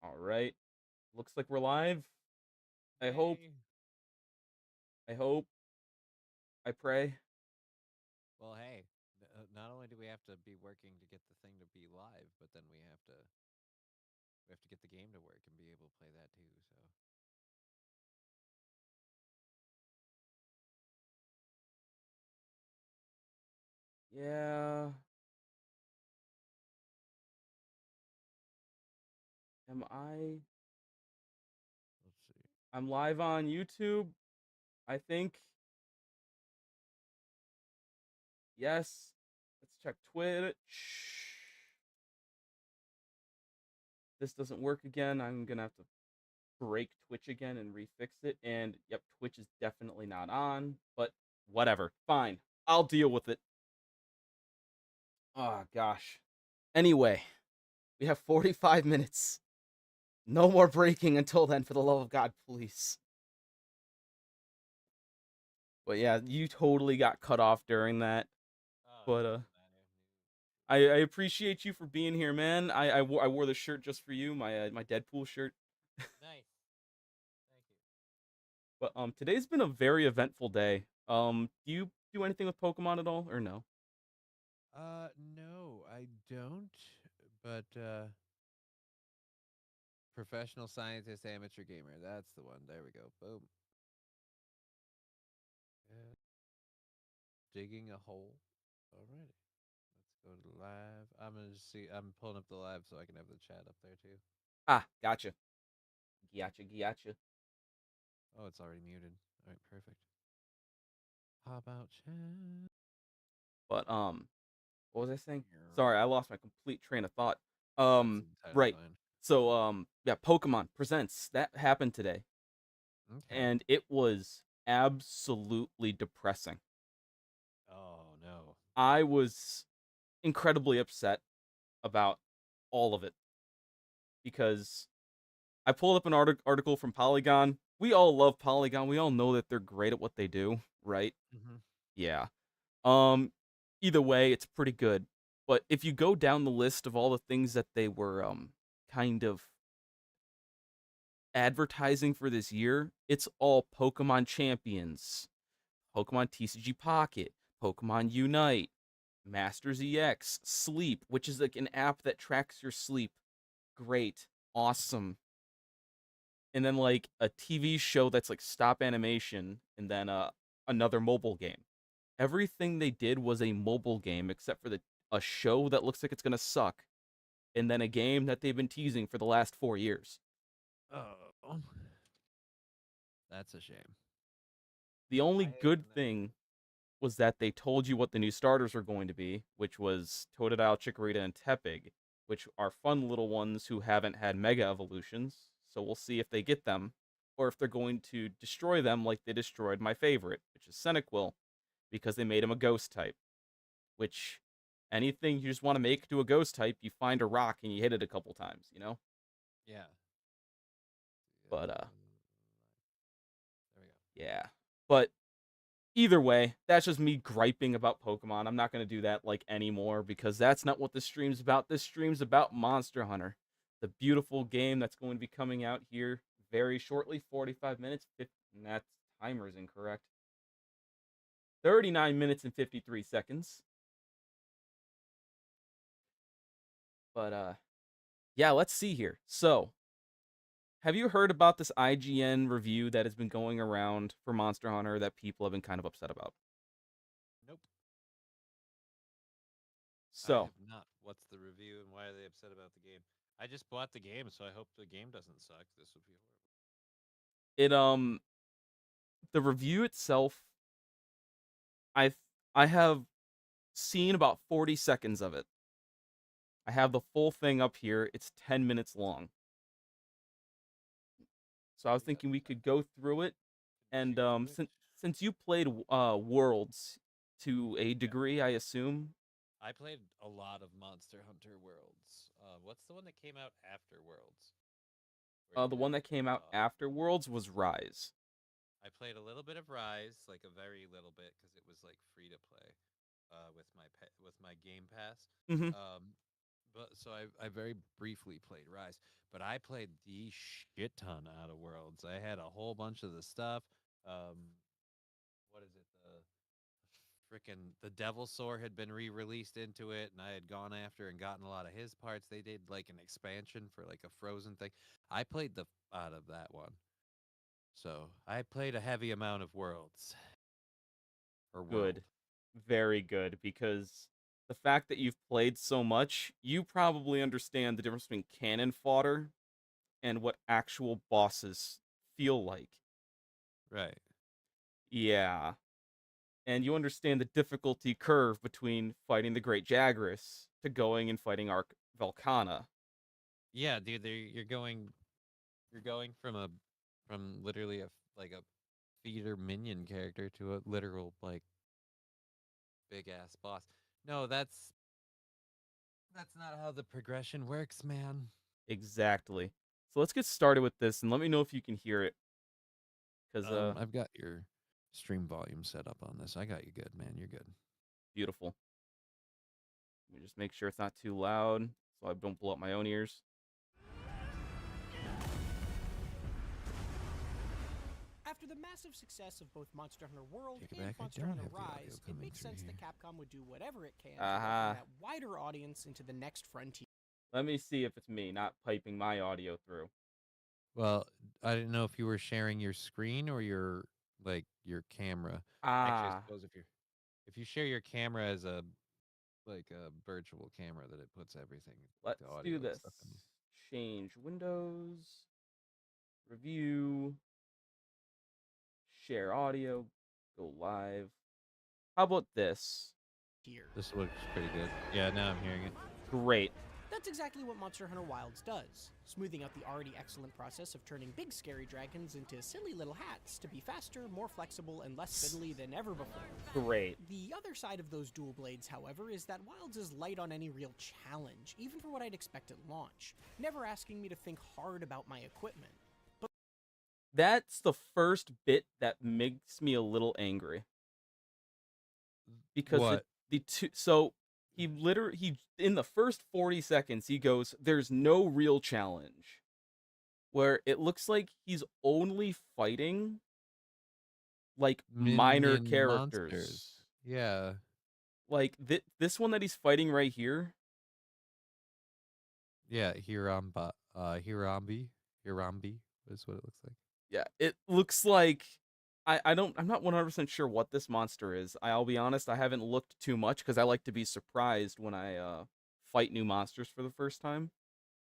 All right. Looks like we're live. I hope. Hey. I hope. I pray. Well, hey. Not only do we have to be working to get the thing to be live, but then we have to get the game to work and be able to play that too. So Yeah. Am I? let's see. I'm live on YouTube. I think. Yes. Let's check Twitch. This doesn't work again. I'm gonna have to break Twitch again and refix it. And yep, Twitch is definitely not on. But whatever. Fine. I'll deal with it. Oh gosh. Anyway, we have 45 minutes. No more breaking until then, for the love of God, please. But yeah, you totally got cut off during that. Oh, But it doesn't matter. I appreciate you for being here, man. I wore the shirt just for you, my Deadpool shirt. Nice. Thank you. But today's been a very eventful day. Do you do anything with Pokemon at all, or no? No, I don't. But professional scientist, amateur gamer. That's the one. There we go. Boom. Yeah. Digging a hole. Alrighty. Let's go to the live. I'm gonna just see. I'm pulling up the live so I can have the chat up there too. Ah, gotcha. Oh, it's already muted. All right, perfect. How about chat? But what was I saying? Sorry, I lost my complete train of thought. That's entirely Right. fine. So yeah, Pokemon Presents that happened today, Okay. and it was absolutely depressing. Oh no. I was incredibly upset about all of it because I pulled up an article from Polygon. We all love Polygon. We all know that they're great at what they do, right? Mm-hmm. Yeah. Um Either way, it's pretty good. But if you go down the list of all the things that they were kind of advertising for this year, it's all Pokemon Champions, Pokemon TCG Pocket, Pokemon Unite, Masters EX, Sleep, which is like an app that tracks your sleep. Great. Awesome. And then like a TV show that's like stop animation, and then another mobile game. Everything they did was a mobile game except for the a show that looks like it's going to suck, and then a game that they've been teasing for the last 4 years. Oh, that's a shame. The only I hate good when that thing happens. was that they told you what the new starters were going to be, which was Totodile, Chikorita, and Tepig, which are fun little ones who haven't had Mega Evolutions. So we'll see if they get them, or if they're going to destroy them like they destroyed my favorite, which is Senequil, because they made him a Ghost type. Which anything you just want to make to a Ghost type, you find a rock and you hit it a couple times, you know. Yeah. But There we go. yeah. But either way, that's just me griping about Pokemon. I'm not going to do that like anymore because that's not what this stream's about. This stream's about Monster Hunter, the beautiful game that's going to be coming out here very shortly. 45 minutes. 50, and that timer is incorrect. 39 minutes and 53 seconds. But yeah, let's see here. So, have you heard about this IGN review that has been going around for Monster Hunter that people have been kind of upset about? Nope. I So, have not. What's the review and why are they upset about the game? I just bought the game, so I hope the game doesn't suck. This would be horrible. it the review itself, I I have seen about 40 seconds of it. I have the full thing up here. It's 10 minutes long. So I was Alrighty, thinking we could go through it, shoot and through it. since you played Worlds to a Yeah. degree, I assume. I played a lot of Monster Hunter Worlds. What's the one that came out after Worlds, where you The could one have that like a came out dog? after Worlds was Rise. I played a little bit of Rise, like a very little bit, because it was like free to play with my Game Pass. Mhm. Um, But so I very briefly played Rise, but I played the shit ton out of Worlds. I had a whole bunch of the stuff. What is it? The Devil Sword had been re-released into it, and I had gone after and gotten a lot of his parts. They did like an expansion for like a Frozen thing. I played the out of that one, so I played a heavy amount of Worlds or World. Good. Very good, because the fact that you've played so much, you probably understand the difference between cannon fodder and what actual bosses feel like. Right. Yeah. And you understand the difficulty curve between fighting the Great Jagras to going and fighting Ark Velkhana. Yeah, dude. You're going from literally like a feeder minion character to a literal like big ass boss. No, that's not how the progression works, man. Exactly. So let's get started with this, and let me know if you can hear it. Because, I've got your stream volume set up on this. I got you good, man. You're good. beautiful. Let me just make sure it's not too loud so I don't blow up my own ears. After the massive success of both Monster Hunter World Take it and back, I Monster don't Hunter have the audio Rise, it coming makes through sense that here. Capcom would do whatever it can to Uh-huh. welcome that wider audience into the next frontier. Let me see if it's me not piping my audio through. Well, I didn't know if you were sharing your screen or your camera. Actually, I Ah, suppose if you share your camera as a like a virtual camera, that it puts everything like let's the audio do and this. stuff in. Change Windows, review, share audio, go live. How about this? This looks pretty good. Yeah, now I'm hearing it. Great. That's exactly what Monster Hunter Wilds does, smoothing out the already excellent process of turning big scary dragons into silly little hats to be faster, more flexible, and less fiddly than ever before. Great. The other side of those dual blades, however, is that Wilds is light on any real challenge, even for what I'd expect at launch, never asking me to think hard about my equipment. That's the first bit that makes me a little angry. Because What? the two so he in the first 40 seconds he goes, there's no real challenge. Where it looks like he's only fighting like minor Minion monsters. characters. Yeah. Like this one that he's fighting right here. Yeah, Hirambi is what it looks like. Yeah, it looks like I'm not 100% sure what this monster is. I'll be honest, I haven't looked too much because I like to be surprised when I fight new monsters for the first time.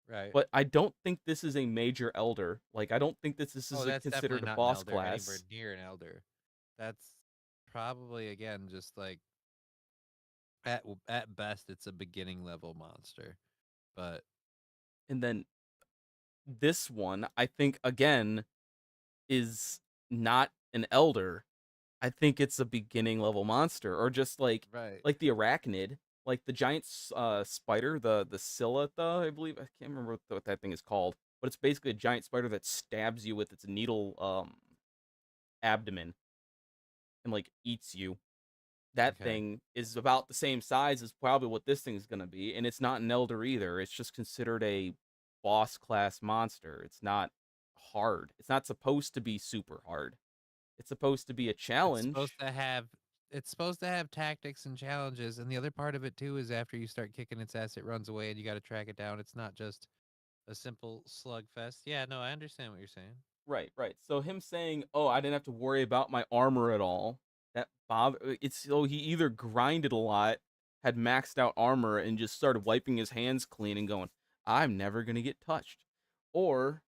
Right. But I don't think this is a major elder. Like I don't think this Oh, is that's considered definitely a not an boss elder, anywhere class. near an elder. That's probably again just like at best it's a beginning level monster. But And then this one, I think again is not an elder. I think it's a beginning level monster, or just right. like the arachnid, like the giant spider, the Scylla, I believe. I can't remember what that thing is called, but it's basically a giant spider that stabs you with its needle abdomen and like eats you. That Okay. thing is about the same size as probably what this thing's gonna be, and it's not an elder either. It's just considered a boss class monster. It's not hard. It's not supposed to be super hard. It's supposed to be a It's supposed challenge. to have it's supposed to have tactics and challenges, and the other part of it too is after you start kicking its ass, it runs away and you got to track it down. It's not just a simple slugfest. Yeah, no, I understand what you're saying. Right, right. So him saying, "Oh, I didn't have to worry about my armor at all." That it's so he either grinded a lot, had maxed out armor, and just started wiping his hands clean and going, "I'm never gonna get touched," or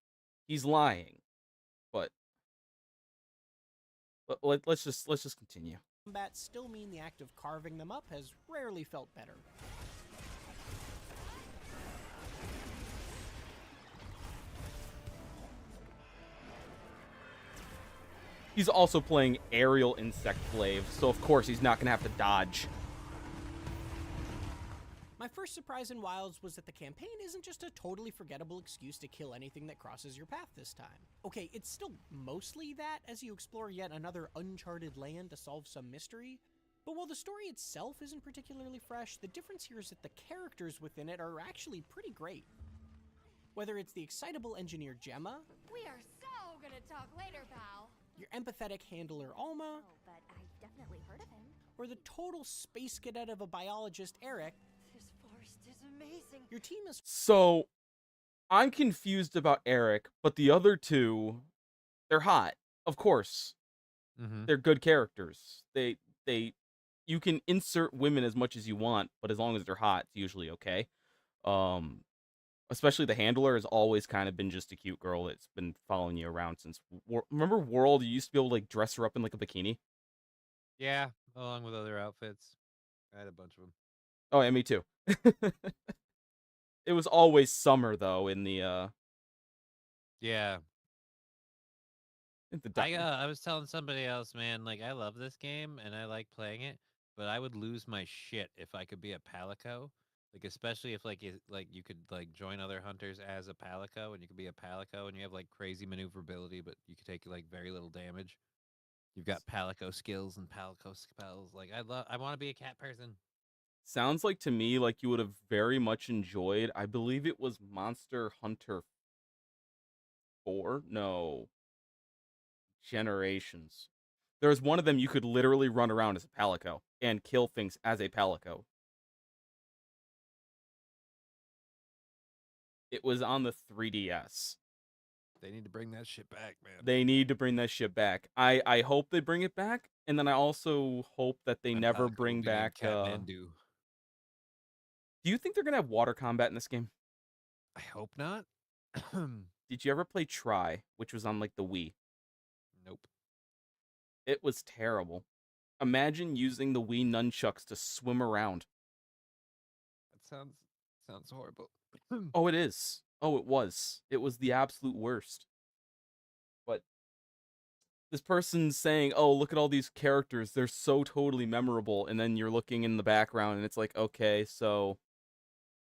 he's lying. But let's just continue. Combat still mean the act of carving them up has rarely felt better. He's also playing aerial insect glaive, so of course he's not gonna have to dodge. My first surprise in Wilds was that the campaign isn't just a totally forgettable excuse to kill anything that crosses your path this time. Okay, it's still mostly that as you explore yet another uncharted land to solve some mystery, But while the story itself isn't particularly fresh, the difference here is that the characters within it are actually pretty great. Whether it's the excitable engineer Gemma, We are so gonna talk later, pal. your empathetic handler Alma, Oh, but I've definitely heard of him. or the total space cadet of a biologist Eric, This forest is amazing. your team is So I'm confused about Eric, but the other two, they're hot. Of course. Mm-hmm. They're good characters. You can insert women as much as you want, but as long as they're hot, it's usually okay. Especially the handler has always kind of been just a cute girl that's been following you around since remember World, you used to be able to like dress her up in like a bikini. Yeah, along with other outfits. I had a bunch of them. Oh, yeah, me too. It was always summer though in the Yeah, doc- I was telling somebody else, man, like I love this game and I like playing it, but I would lose my shit if I could be a palico. Like especially if like you could like join other hunters as a palico and you could be a palico and you have like crazy maneuverability, but you could take like very little damage. You've got palico skills and palico spells. Like I want to be a cat person. sounds like to me like you would have very much enjoyed. I believe it was Monster Hunter 4. No, Generations. There was one of them you could literally run around as a palico and kill things as a palico. It was on the 3DS. They need to bring that shit back, man. They need to bring that shit back. I hope they bring it back, and then I also hope that they My never palico will bring be named back. Catmandu. Do you think they're gonna have water combat in this game? I hope not. Did you ever play Try, which was on like the Wii? Nope. It was terrible. Imagine using the Wii nunchucks to swim around. That sounds horrible. Oh, it is. Oh, it was. It was the absolute worst. But this person's saying, "Oh, look at all these characters. They're so totally memorable." And then you're looking in the background and it's like, "Okay, so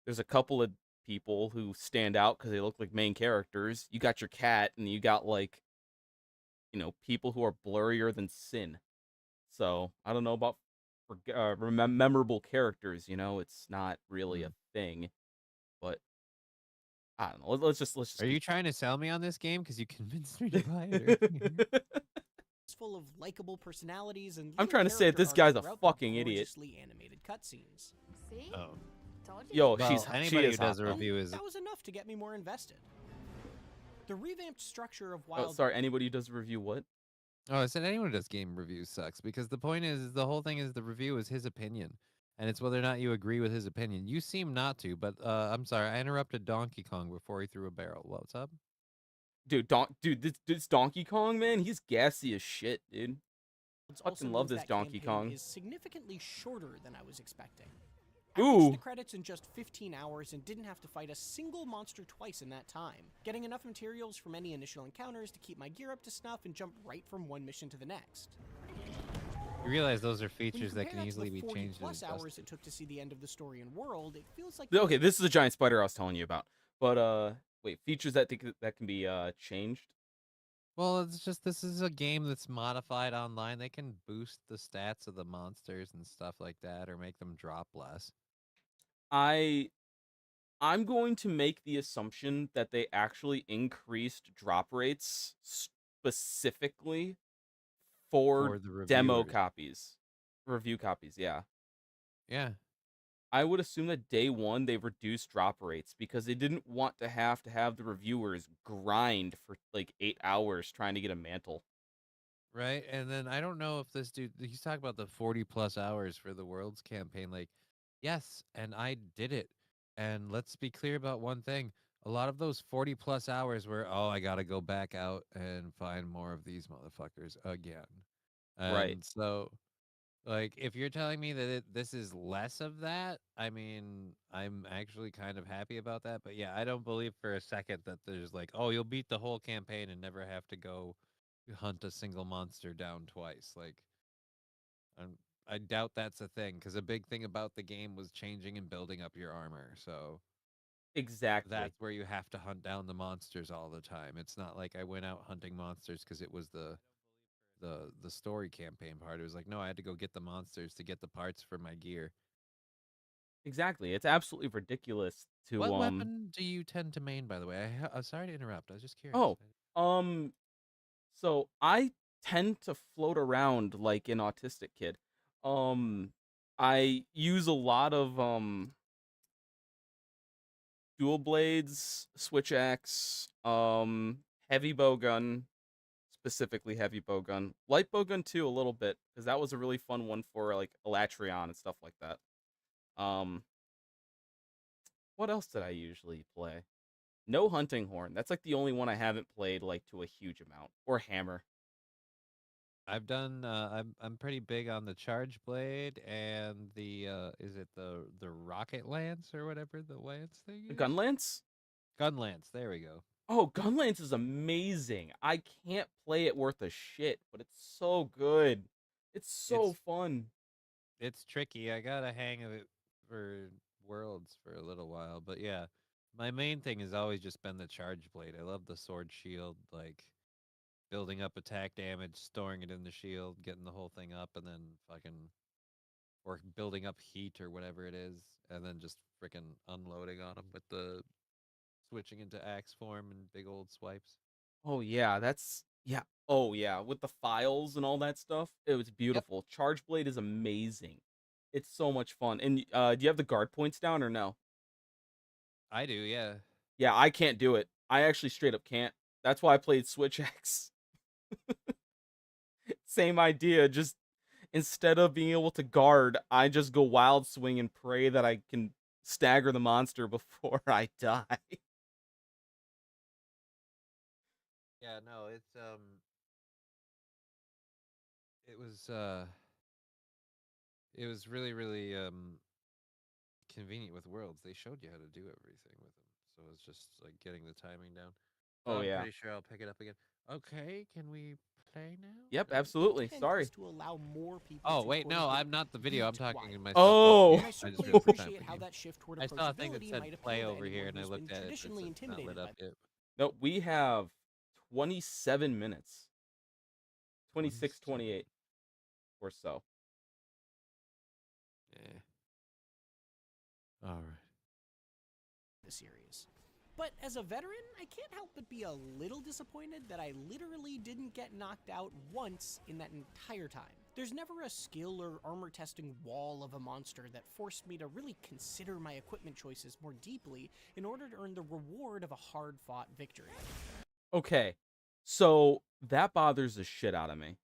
there's a couple of people who stand out cuz they look like main characters. You got your cat and you got like, people who are blurrier than sin." So, I don't know about memorable characters, it's not really a thing. But I don't know. Let's just Are you keep trying to sell me on this game? Because you convinced me to buy it earlier. full of likable personalities and I'm little trying to say that character this guy's arcs a throughout the fucking idiot. gorgeously animated cutscenes. See? Oh. Told you. Yo, Well, she anybody is who does hot, a though. review is That was enough to get me more invested. The revamped structure of Oh, Wild sorry. Anybody who does a review, what? Oh, I said anyone who does game reviews sucks because the point is the whole thing is the review is his opinion, and it's whether or not you agree with his opinion. You seem not to, but I'm sorry, I interrupted Donkey Kong before he threw a barrel. What's up? Dude, this Donkey Kong, man, he's gassy as shit, dude. also fucking love means this that Donkey campaign Kong. is significantly shorter than I was expecting. I Ooh. reached the credits in just 15 hours and didn't have to fight a single monster twice in that time, getting enough materials from any initial encounters to keep my gear up to snuff and jump right from one mission to the next. You realize those are When you features that compare can that to easily the be 40 changed. plus and hours adjusted. it took to see the end of the story and world, it feels like Okay, this is the giant spider I was telling you about. But wait, features that can be changed. Well, it's just this is a game that's modified online. They can boost the stats of the monsters and stuff like that, or make them drop less. I'm going to make the assumption that they actually increased drop rates specifically for the demo reviewers. copies, review copies. Yeah. Yeah, I would assume that day one they reduced drop rates because they didn't want to have the reviewers grind for like 8 hours trying to get a mantle. right. And then I don't know if this dude he's talking about the 40 plus hours for the world's campaign. Like, yes, and I did it. And let's be clear about one thing. A lot of those 40 plus hours were, oh, I gotta go back out and find more of these motherfuckers again. And Right. so like, if you're telling me that this is less of that, I mean, I'm actually kind of happy about that. But yeah, I don't believe for a second that there's like, oh, you'll beat the whole campaign and never have to go hunt a single monster down twice. Like, I'm, I doubt that's a thing because a big thing about the game was changing and building up your armor. So Exactly. that's where you have to hunt down the monsters all the time. It's not like I went out hunting monsters because it was the the story campaign part. It was like, no, I had to go get the monsters to get the parts for my gear. Exactly. It's absolutely ridiculous to What weapon do you tend to main, by the way? I'm sorry to interrupt. I was just curious. Oh, um so I tend to float around like an autistic kid. Um I use a lot of dual blades, switch axe, heavy bowgun, specifically heavy bowgun, light bowgun too a little bit because that was a really fun one for like Elatrion and stuff like that. Um, what else did I usually play? No hunting horn. That's like the only one I haven't played like to a huge amount. Or hammer. I've done. I'm pretty big on the charge blade and the is it the rocket lance or whatever the lance thing is? Gunlance? Gun lance. There we go. Oh, Gunlance is amazing. I can't play it worth a shit, but it's so good. It's so fun. It's tricky. I got a hang of it for Worlds for a little while, but yeah, my main thing has always just been the charge blade. I love the sword shield, like building up attack damage, storing it in the shield, getting the whole thing up, and then fucking or building up heat or whatever it is, and then just freaking unloading on them with the switching into axe form and big old swipes. Oh yeah, that's yeah. Oh yeah, with the files and all that stuff, it was beautiful. Charge Blade is amazing. It's so much fun. And do you have the guard points down or no? I do, yeah. Yeah, I can't do it. I actually straight up can't. That's why I played Switch X. Same idea, just instead of being able to guard, I just go wild swing and pray that I can stagger the monster before I die. Yeah, no, it was really, really convenient with Worlds. They showed you how to do everything with them. So it's just like getting the timing down. So Oh I'm yeah. pretty sure I'll pick it up again. Okay, can we play now? Yep, No? absolutely. Intent Sorry. is to allow more people Oh, to, wait, quote no, unquote, I'm not the video. I'm beat talking Wild. in my Oh. And I I just certainly realized the time appreciate for how game. that shift toward I saw a thing that approachability said might play appeal to over here, anyone and I who's been looked at it. traditionally It's not lit intimidated up by yet. No, we have 27 minutes. 26, 28 or so. Yeah. All right. the series. But as a veteran, I can't help but be a little disappointed that I literally didn't get knocked out once in that entire time. There's never a skill or armor testing wall of a monster that forced me to really consider my equipment choices more deeply in order to earn the reward of a hard-fought victory. Okay. So that bothers the shit out of me.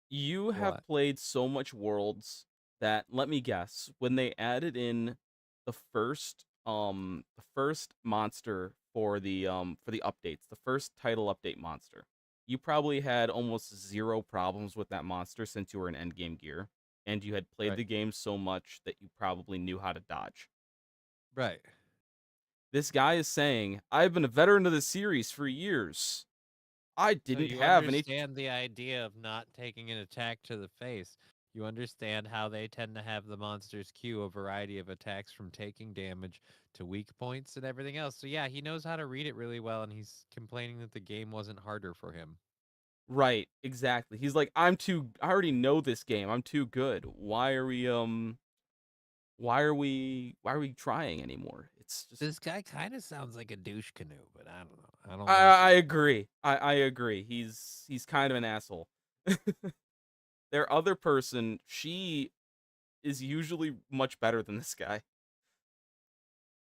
You have What? played so much Worlds that, let me guess, when they added in the first monster for the updates, the first title update monster, you probably had almost zero problems with that monster since you were in endgame gear and you had played Right. the game so much that you probably knew how to dodge. Right. This guy is saying, I've been a veteran of the series for years. I So didn't you have any. understand the idea of not taking an attack to the face. You understand how they tend to have the monsters queue a variety of attacks from taking damage to weak points and everything else. So yeah, he knows how to read it really well, and he's complaining that the game wasn't harder for him. Right, exactly. He's like, I already know this game. I'm too good. Why are we trying anymore? It's just This guy kind of sounds like a douche canoe, but I don't know. I don't I like it. agree. I agree. He's kind of an asshole. Their other person, she is usually much better than this guy.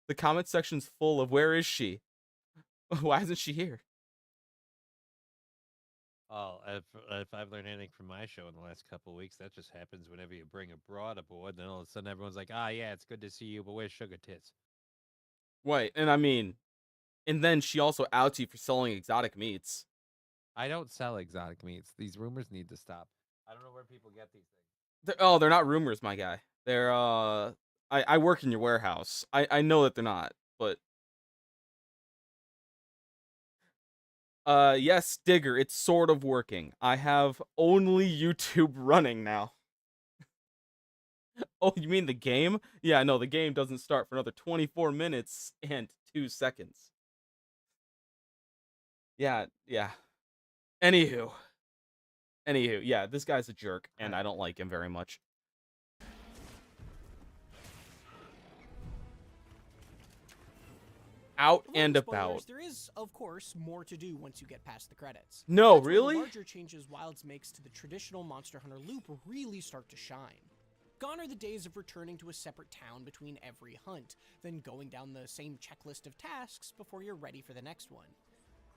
The comment section's full of where is she? Why isn't she here? Oh, if I've learned anything from my show in the last couple of weeks, that just happens whenever you bring a broad aboard. Then all of a sudden, everyone's like, "Ah, yeah, it's good to see you, but where's Sugar Tits?" Right, and I mean, and then she also outs you for selling exotic meats. I don't sell exotic meats. These rumors need to stop. I don't know where people get these things. They're not rumors, my guy. They're I work in your warehouse. I know that they're not, but yes, Digger, it's sort of working. I have only YouTube running now. Oh, you mean the game? Yeah, no, the game doesn't start for another 24 minutes and 2 seconds. Yeah. Anywho, Anywho, yeah, this guy's a jerk, and Alright. I don't like him very much. Out Avoiding and spoilers, about. there is, of course, more to do once you get past the credits. No, That's where really? the larger changes Wilds makes to the traditional Monster Hunter loop really start to shine. Gone are the days of returning to a separate town between every hunt, then going down the same checklist of tasks before you're ready for the next one.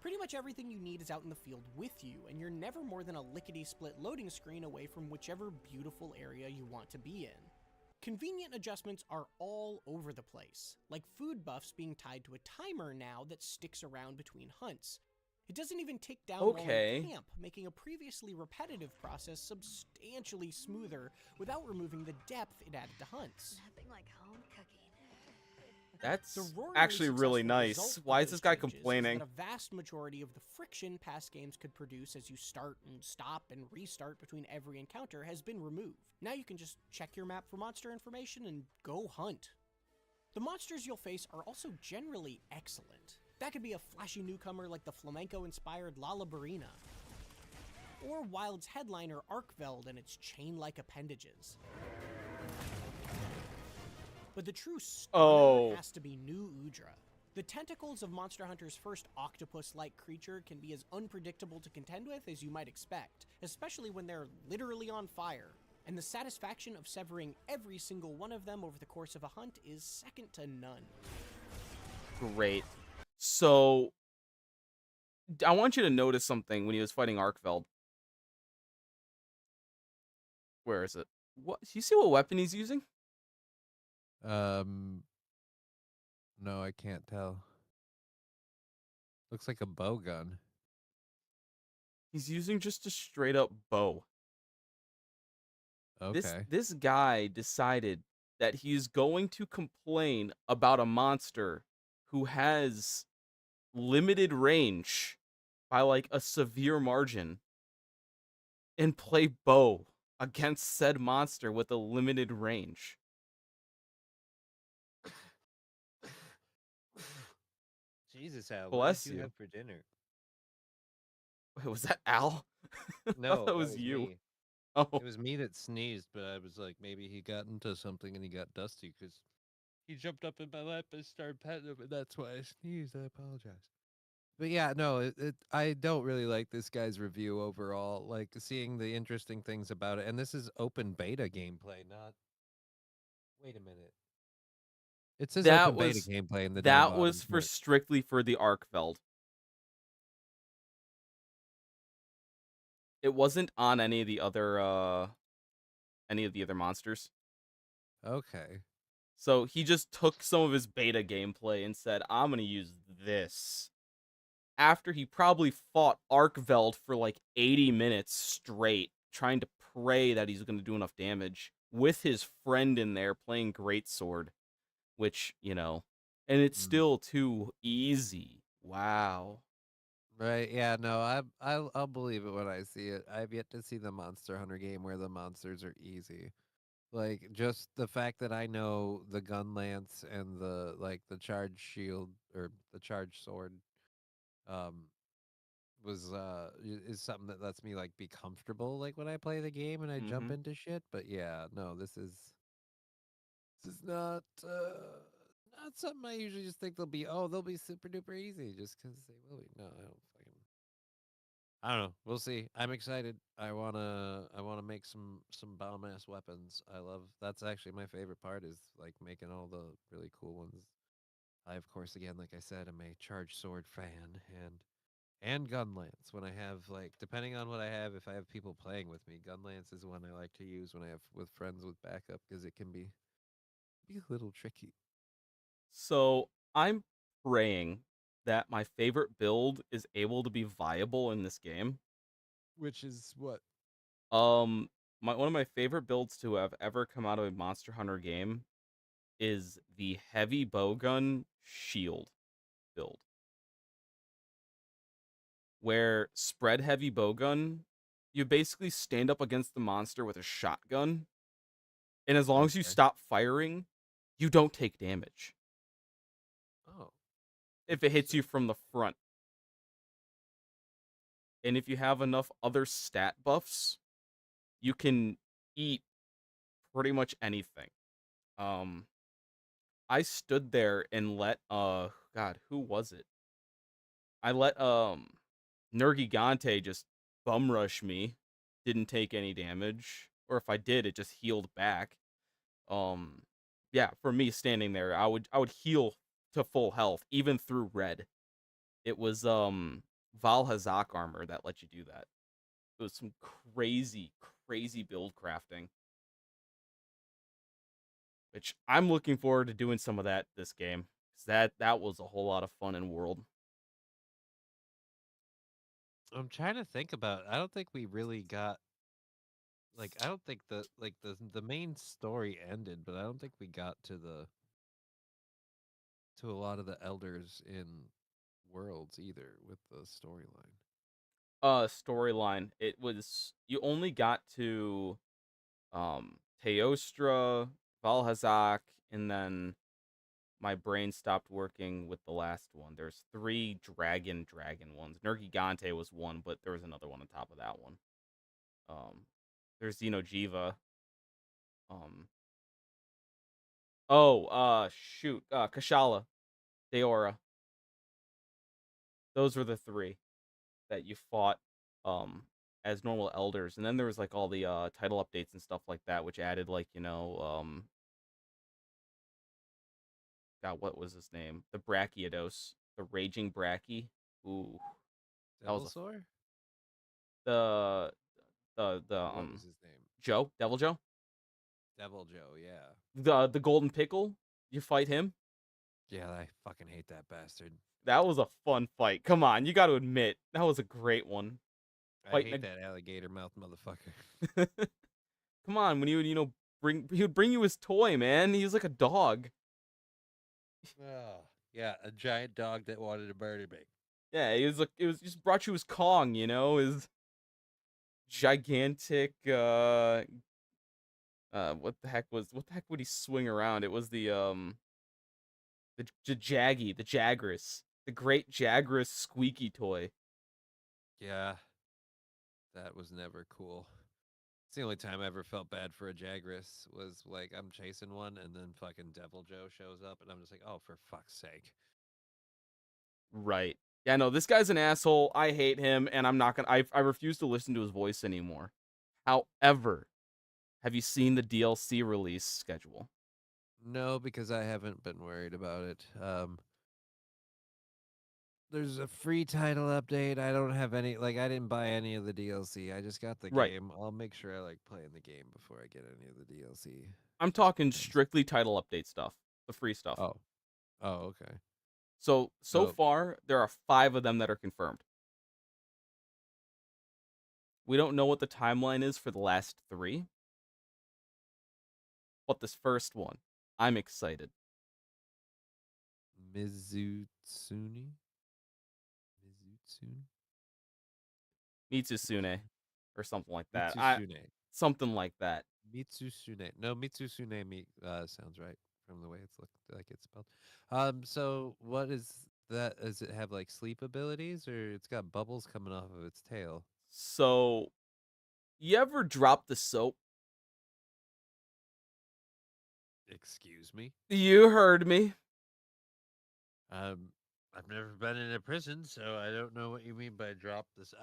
Pretty much everything you need is out in the field with you, and you're never more than a lickety-split loading screen away from whichever beautiful area you want to be in. Convenient adjustments are all over the place, like food buffs being tied to a timer now that sticks around between hunts. It doesn't even tick down while Okay. in camp, making a previously repetitive process substantially smoother without removing the depth it added to hunts. Nothing like home cooking. That's The roaringly actually really successful nice. result of Why is those this guy changes is complaining? that a vast majority of the friction past games could produce as you start and stop and restart between every encounter has been removed. Now you can just check your map for monster information and go hunt. The monsters you'll face are also generally excellent. That could be a flashy newcomer like the flamenco-inspired Lalabarina, or Wild's headliner Arkveld and its chain-like appendages. But the true stunner has to be New Udra. The tentacles of Monster Hunter's first octopus-like creature can be as unpredictable to contend with as you might expect, especially when they're literally on fire. And the satisfaction of severing every single one of them over the course of a hunt is second to none. Great. So, I want you to notice something when he was fighting Arkveld. Where is it? What? You see what weapon he's using? No, I can't tell. Looks like a bow gun. He's using just a straight up bow. Okay. This guy decided that he's going to complain about a monster who has limited range by like a severe margin and play bow against said monster with a limited range. Jesus, Al, Bless what did you you. have for dinner? Wait, was that Al? I No, thought that was you. me. Oh, It was me that sneezed, but I was like, maybe he got into something and he got dusty because he jumped up in my lap and started petting him, and that's why I sneezed. I apologize. But yeah, no, I don't really like this guy's review overall. Like seeing the interesting things about it, and this is open beta gameplay, not. Wait a minute. It says that open beta was gameplay in the down that bottom was for part. strictly for the Arkveld. It wasn't on any of the other monsters. Okay. So he just took some of his beta gameplay and said, I'm going to use this. After he probably fought Arkveld for like 80 minutes straight, trying to pray that he's going to do enough damage, with his friend in there playing Greatsword, which, and it's still too easy. Wow. Right. Yeah. No. I'll believe it when I see it. I've yet to see the Monster Hunter game where the monsters are easy. Like just the fact that I know the gun lance and the charge shield or the charge sword, um, is something that lets me like be comfortable like when I play the game and I jump Mm-hmm. into shit. But yeah, no, this is not something I usually just think they'll be super duper easy just because they will be. No, I don't know. We'll see. I'm excited. I wanna make some bomb ass weapons. That's actually my favorite part is like making all the really cool ones. I of course again like I said I'm a charge sword fan and gun lance when I have like depending on what I have if I have people playing with me gun lance is one I like to use when I have with friends with backup because it can be a little tricky. So I'm praying that my favorite build is able to be viable in this game. Which is what? Um, one of my favorite builds to have ever come out of a Monster Hunter game is the heavy bowgun shield build, where spread heavy bowgun, you basically stand up against the monster with a shotgun, and as long as you Okay. stop firing, you don't take damage Oh, if it hits you from the front. and if you have enough other stat buffs, you can eat pretty much anything. Um, I stood there and let God, who was it? I let Nergigante just bum rush me. Didn't take any damage, or if I did, it just healed back. Um, yeah, for me standing there, I would heal to full health even through red. It was Val Hazak armor that let you do that. It was some crazy build crafting, which I'm looking forward to doing some of that this game. 'Cause that was a whole lot of fun in World. I'm trying to think about. I don't think we really got like. I don't think the main story ended, but I don't think we got to a lot of the elders in Worlds either with the storyline. Storyline. It was you only got to Teostra, Valhazak, and then my brain stopped working with the last one. There's three dragon ones. Nergigante was one, but there was another one on top of that one. There's Xeno'jiiva. Um shoot. Kashala, Deora. Those were the three that you fought as normal elders. And then there was like all the title updates and stuff like that, which added like, God, what was his name? The Brachiodos, the Raging Brachy. Ooh, that was Devilsaur? the the What was his name? Joe, Devil Joe, Devil Joe, yeah. the Golden Pickle. You fight him. Yeah, I fucking hate that bastard. That was a fun fight. Come on, you got to admit that was a great one. I Fighting hate that alligator mouth motherfucker. Come on, when he would he would bring you his toy, man. He was like a dog. Oh, yeah, a giant dog that wanted to murder me. Yeah, he was like it was just brought you his Kong, his gigantic what the heck would he swing around? It was the Jaggy, the Jagras, the great Jagras squeaky toy. Yeah, that was never cool. It's the only time I ever felt bad for a Jagras was like I'm chasing one and then fucking Devil Joe shows up and I'm just like, oh, for fuck's sake. Right. Yeah, no, this guy's an asshole. I hate him, and I'm not gonna. I refuse to listen to his voice anymore. However, have you seen the DLC release schedule? No, because I haven't been worried about it. There's a free title update. I don't have any I didn't buy any of the DLC. I just got the Right. game. I'll make sure I like playing the game before I get any of the DLC. I'm talking Things. strictly title update stuff, the free stuff. Oh. Oh, okay. So Oh. far, there are 5 of them that are confirmed. We don't know what the timeline is for the last 3. But this first one, I'm excited. Mizutsune? Mitsusune or something like that. Mitsusune. Something like that. Mitsusune. No, Mitsusune sounds right from the way it's it's spelled. So what is that? Does it have like sleep abilities or it's got bubbles coming off of its tail? So, you ever drop the soap? Excuse me? You heard me. I've never been in a prison, so I don't know what you mean by drop this.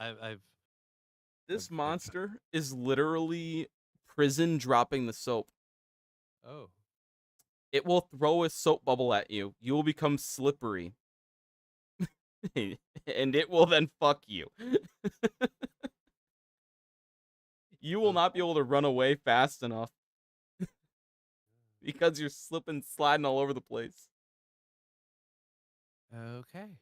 This I've- monster is literally prison dropping the soap. Oh. It will throw a soap bubble at you. You will become slippery. And it will then fuck you. You will not be able to run away fast enough. Because you're slipping, sliding all over the place. Okay.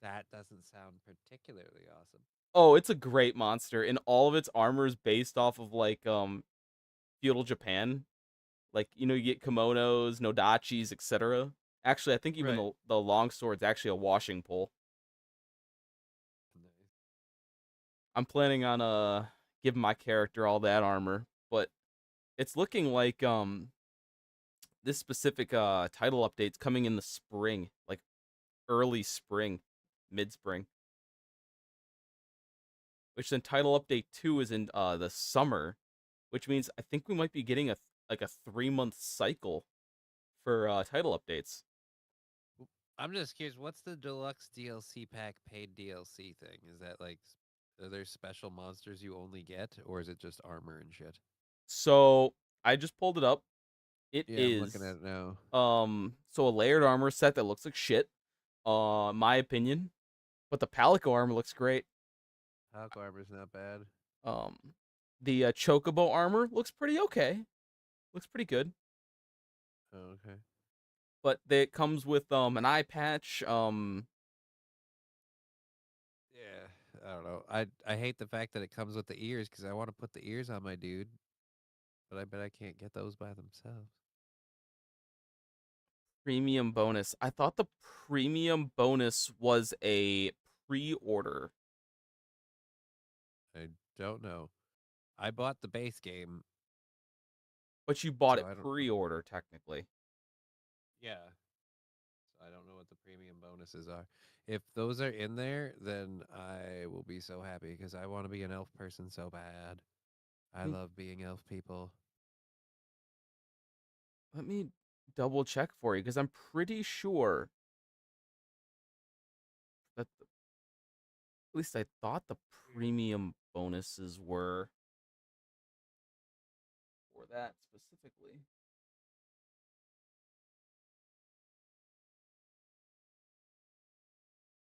That doesn't sound particularly awesome. Oh, it's a great monster, and all of its armor is based off of like feudal Japan. Like, you get kimonos, nodachis, etc. Actually, I think even Right. the longsword's actually a washing pole. Nice. I'm planning on giving my character all that armor, but it's looking like this specific title update's coming in the spring, like early spring, mid-spring. which then Title Update 2 is in the summer, which means I think we might be getting a 3-month cycle for title updates. I'm just curious, what's the deluxe DLC pack paid DLC thing? Is that like, are there special monsters you only get, or is it just armor and shit? So I just pulled it up. It Yeah, I'm is looking at it now. so a layered armor set that looks like shit, my opinion, but the Palico armor looks great. Hulk armor's not bad. The Chocobo armor looks pretty okay. Looks pretty good. Oh, okay. But it comes with an eye patch. Yeah, I don't know. I hate the fact that it comes with the ears because I want to put the ears on my dude, but I bet I can't get those by themselves. Premium bonus. I thought the premium bonus was a pre-order. I don't know. I bought the base game. But you bought So I it don't- pre-order, technically. Yeah. So I don't know what the premium bonuses are. If those are in there, then I will be so happy because I want to be an elf person so bad. I Hmm. love being elf people. Let me double check for you, because I'm pretty sure that at least I thought the premium bonuses were for that specifically.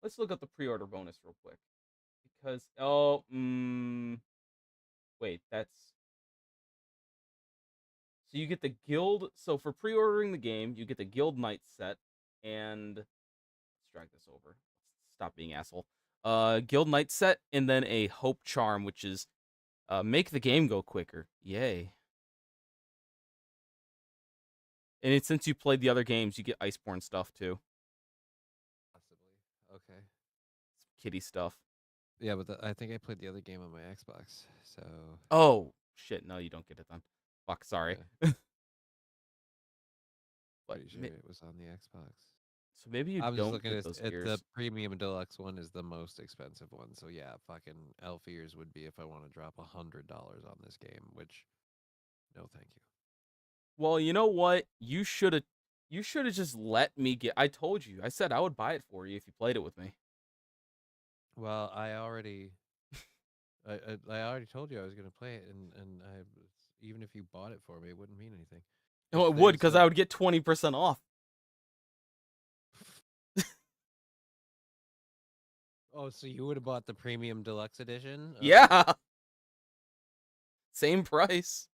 Let's look up the pre-order bonus real quick. Because wait, that's so you get the guild. So for pre-ordering the game, you get the guild knight set, and let's drag this over. Stop being asshole. Guild knight set, and then a hope charm, which is make the game go quicker. Yay. And it's, since you played the other games, you get Iceborne stuff too. Possibly. Okay. Kitty stuff. Yeah, but I think I played the other game on my Xbox. So Oh shit! No, you don't get it then. Fuck. Sorry. But pretty sure it was on the Xbox. so maybe you I'm just don't looking get at, those at ears. the premium deluxe one is the most expensive one. So yeah, fucking elf ears would be if I want to drop $100 on this game, which no thank you. Well, you know what? You should have just let me get. I told you. I said I would buy it for you if you played it with me. Well, I already I already told you I was gonna play it, and even if you bought it for me, it wouldn't mean anything. No, If it would, there's because a- I would get 20% off. Oh, so you would have bought the premium deluxe edition? Okay. Yeah. Same price.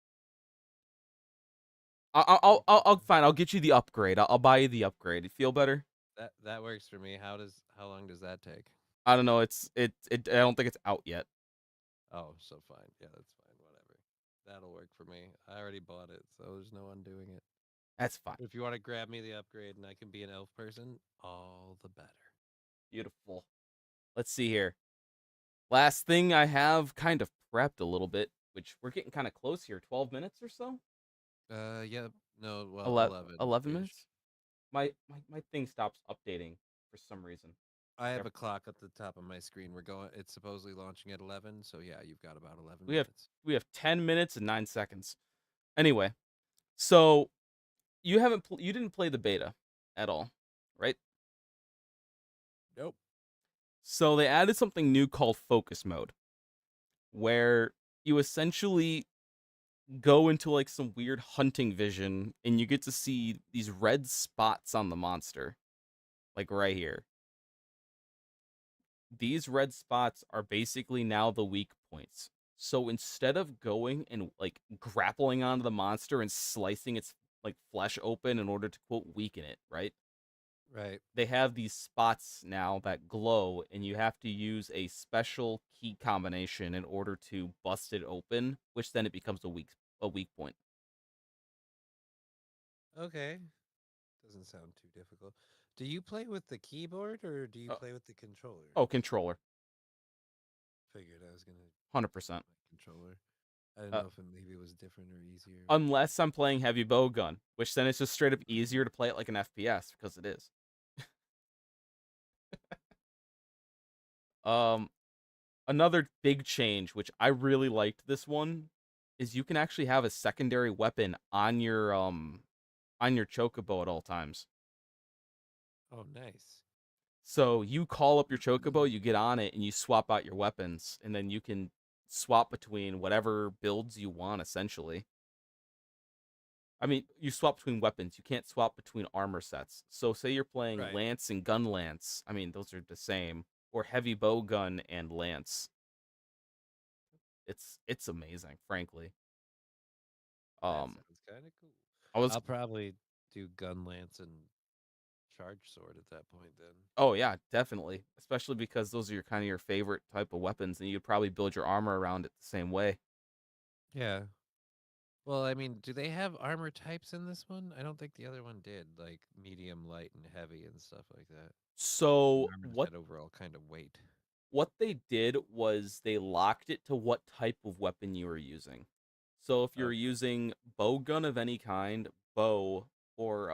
I'll fine. I'll get you the upgrade. I'll buy you the upgrade. You feel better? That works for me. How long does that take? I don't know. I don't think it's out yet. Oh, so fine. Yeah, that's fine. Whatever. That'll work for me. I already bought it, so there's no undoing it. That's fine. If you want to grab me the upgrade and I can be an elf person, all the better. Beautiful. Let's see here. Last thing I have kind of prepped a little bit, which we're getting kind of close here. 12 minutes or so? Yeah, no, well, 11 11 -ish. minutes? My thing stops updating for some reason. I have Yep. a clock at the top of my screen. It's supposedly launching at 11, so yeah, you've got about 11 We have minutes. 10 minutes and 9 seconds. Anyway, so you didn't play the beta at all, right? Nope. So they added something new called focus mode, where you essentially go into like some weird hunting vision and you get to see these red spots on the monster, like right here. These red spots are basically now the weak points. So instead of going and like grappling onto the monster and slicing its like flesh open in order to quote weaken it, right? Right. They have these spots now that glow, and you have to use a special key combination in order to bust it open, which then it becomes a weak point. Okay. Doesn't sound too difficult. Do you play with the keyboard or do you play with the controller? Oh, controller, Figured I was gonna 100%. controller. I didn't know if it maybe was different or easier. Unless I'm playing heavy bowgun, which then it's just straight up easier to play it like an FPS because it is. Another big change, which I really liked this one, is you can actually have a secondary weapon on your chocobo at all times. Oh, nice. So you call up your chocobo, you get on it, and you swap out your weapons, and then you can swap between whatever builds you want, essentially. I mean, you swap between weapons. You can't swap between armor sets. So say you're playing Right. Lance and Gun Lance. I mean, those are the same. Or Heavy Bow Gun and Lance. It's amazing, frankly. That Um, sounds kind of cool. I was I'll probably do gun lance and charge sword at that point then. Oh yeah, definitely. Especially because those are your kind of your favorite type of weapons, and you'd probably build your armor around it the same way. Yeah. Well, I mean, do they have armor types in this one? I don't think the other one did, like medium, light, and heavy and stuff like that. So Armor just what had overall kind of weight. what they did was they locked it to what type of weapon you were using. So if you're Okay. using bow gun of any kind, bow, or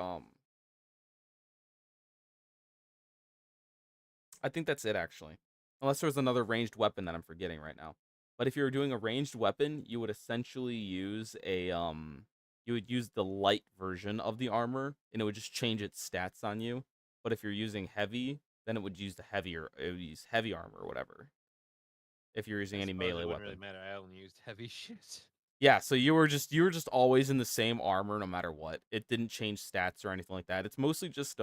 I think that's it actually. Unless there's another ranged weapon that I'm forgetting right now. But if you were doing a ranged weapon, you would essentially use you would use the light version of the armor and it would just change its stats on you. But if you're using heavy, then it would use it would use heavy armor or whatever. If you're using I any suppose melee it wouldn't really weapon. matter. I only used heavy shit. Yeah, so you were just always in the same armor no matter what. It didn't change stats or anything like that. It's mostly just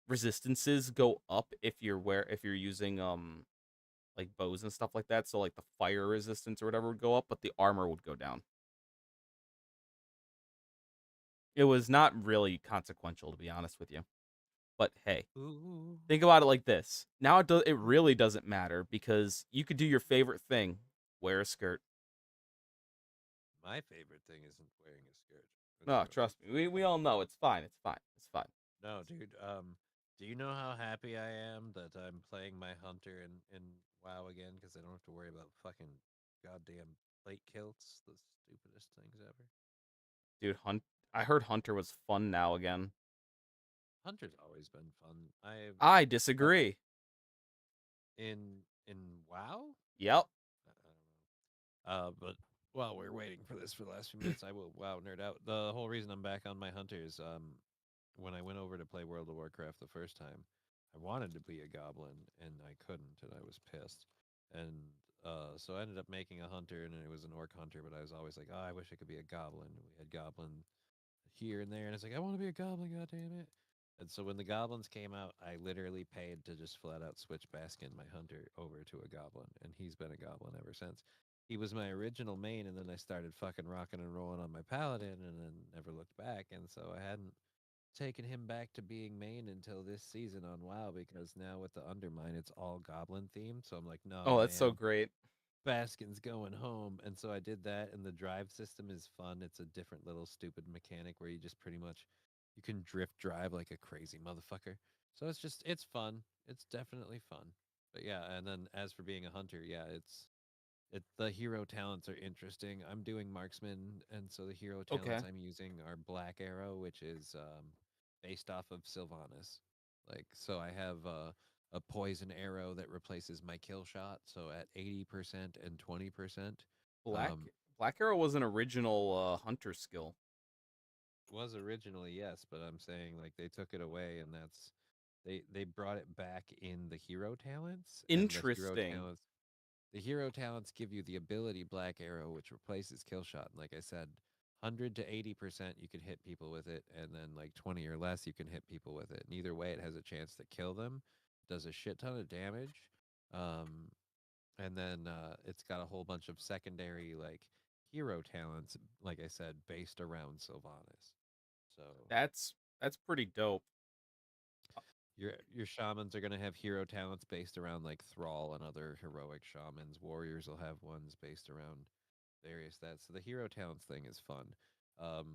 resistances go up if you're using like bows and stuff like that. So like the fire resistance or whatever would go up, but the armor would go down. It was not really consequential to be honest with you. But hey, Ooh. think about it like this. Now it really doesn't matter because you could do your favorite thing, wear a skirt. My favorite thing isn't wearing a skirt. No, trust me. We all know it's fine. It's fine. It's fine. No, dude. Do you know how happy I am that I'm playing my hunter in WoW again? Because I don't have to worry about fucking goddamn plate kilts, the stupidest things ever. Dude, I heard Hunter was fun now again. Hunter's always been fun. I Uh, disagree. in WoW. Yep. I don't know. But while we're waiting for this for the last few minutes, I will WoW nerd out. The whole reason I'm back on my hunter is when I went over to play World of Warcraft the first time, I wanted to be a goblin and I couldn't, and I was pissed. And so I ended up making a hunter, and it was an orc hunter. But I was always like, oh, I wish I could be a goblin. We had goblin here and there, and it's like, I want to be a goblin, god damn it. And so when the goblins came out, I literally paid to just flat out switch Baskin, my hunter, over to a goblin, and he's been a goblin ever since. He was my original main, and then I started fucking rocking and rolling on my paladin, and then never looked back. And so I hadn't taken him back to being main until this season on WoW, because now with the Undermine, it's all goblin themed. So I'm like, no, Oh, that's so man, great. Baskin's going home. And so I did that, and the drive system is fun. It's a different little stupid mechanic where you just pretty much you can drift drive like a crazy motherfucker. So it's fun. It's definitely fun. But yeah, and then as for being a hunter, yeah, the hero talents are interesting. I'm doing marksman, and so the hero Okay. talents I'm using are Black Arrow, which is based off of Sylvanas. Like, so I have a poison arrow that replaces my kill shot. So at 80% and 20%, Black um, Black Arrow was an original hunter skill. was originally yes, but I'm saying like they took it away, and they brought it back in the hero talents, and Interesting. the hero talents give you the ability Black Arrow, which replaces kill shot. And like I said, 100 to 80% you can hit people with it, and then like 20 or less you can hit people with it. And either way, it has a chance to kill them. Does a shit ton of damage, um, and then it's got a whole bunch of secondary like hero talents. Like I said, based around Sylvanas. So That's pretty dope. your shamans are gonna have hero talents based around like Thrall and other heroic shamans. Warriors will have ones based around various stats. So the hero talents thing is fun. Um,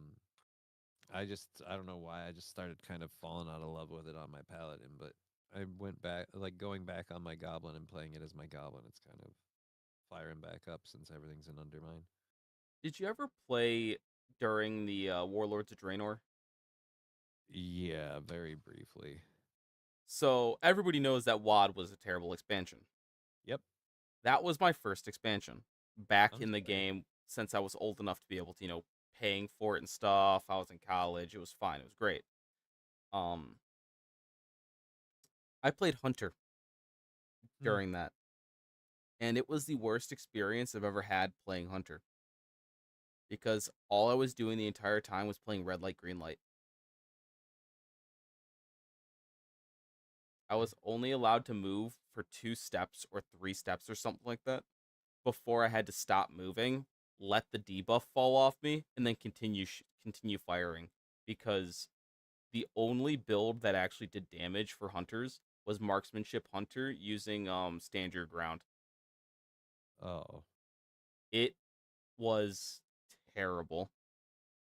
I don't know why I just started kind of falling out of love with it on my paladin, but I went back like going back on my goblin and playing it as my goblin. It's kind of firing back up since everything's in Undermine. Did you ever play during the Warlords of Draenor? Yeah, very briefly. So everybody knows that WoD was a terrible expansion. Yep. That was my first expansion back I'm in the sorry. game since I was old enough to be able to, paying for it and stuff. I was in college. It was fine. It was great. Um, I played Hunter Hmm. during that, and it was the worst experience I've ever had playing Hunter because all I was doing the entire time was playing red light, green light. I was only allowed to move for 2 steps or 3 steps or something like that before I had to stop moving, let the debuff fall off me, and then continue firing because the only build that actually did damage for hunters was marksmanship hunter using stand your ground. Oh. It was terrible.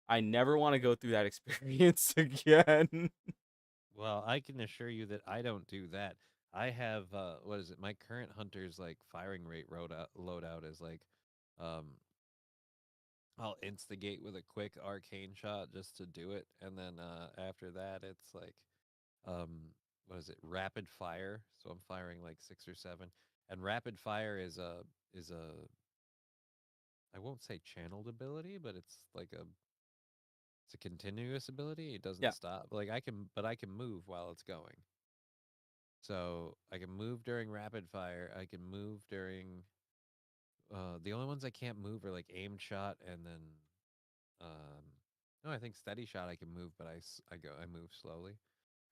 I never want to go through that experience again. Well, I can assure you that I don't do that. I have what is it? My current hunter's like firing rate loadout is like um I'll instigate with a quick arcane shot just to do it, and then after that it's like what is it? Rapid fire. So I'm firing like 6 or 7, and rapid fire is a I won't say channeled ability, but it's a continuous ability. It doesn't Yeah. stop. Like I can move while it's going. So I can move during rapid fire. I can move during the only ones I can't move are like aim shot and then um no, I think steady shot I can move, but I move slowly.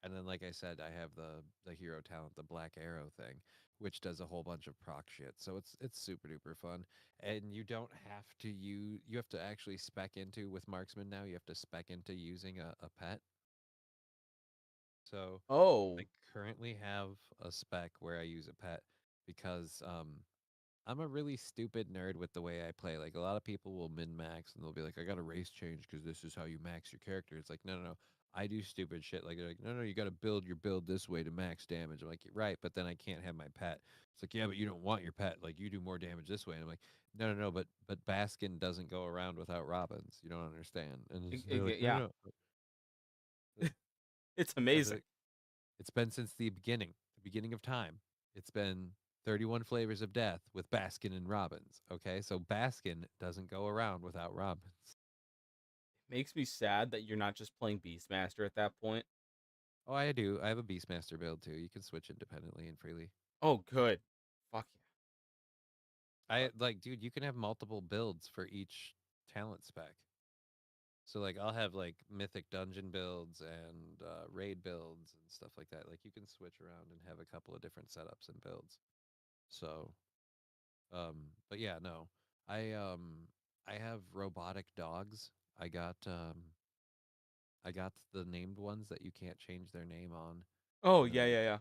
And then like I said, I have the hero talent, the black arrow thing, which does a whole bunch of proc shit. So it's super duper fun. And you don't have to you have to actually spec into with marksman now, you have to spec into using a pet. So Oh. I currently have a spec where I use a pet because I'm a really stupid nerd with the way I play. Like a lot of people will min max and they'll be like, I got a race change because this is how you max your character. It's like, no, no, no. I do stupid shit. Like they're like, no, no, you got to build your build this way to max damage. I'm like, you're right, but then I can't have my pet. It's like, yeah, but you don't want your pet. Like you do more damage this way. And I'm like, no, no, no. But Baskin doesn't go around without Robins. You don't understand. And they're like, no, Yeah. no. It's I'd be amazing. like, it's been since the beginning of time. It's been 31 flavors of death with Baskin and Robbins. Okay, so Baskin doesn't go around without Robbins. Makes me sad that you're not just playing Beastmaster at that point. Oh, I do. I have a Beastmaster build too. You can switch independently and freely. Oh, good. Fuck yeah. I like, dude. You can have multiple builds for each talent spec. So like, I'll have like mythic dungeon builds and raid builds and stuff like that. Like, you can switch around and have a couple of different setups and builds. So but yeah, no. I have robotic dogs. I got I got the named ones that you can't change their name on. Oh, And then yeah, yeah, yeah.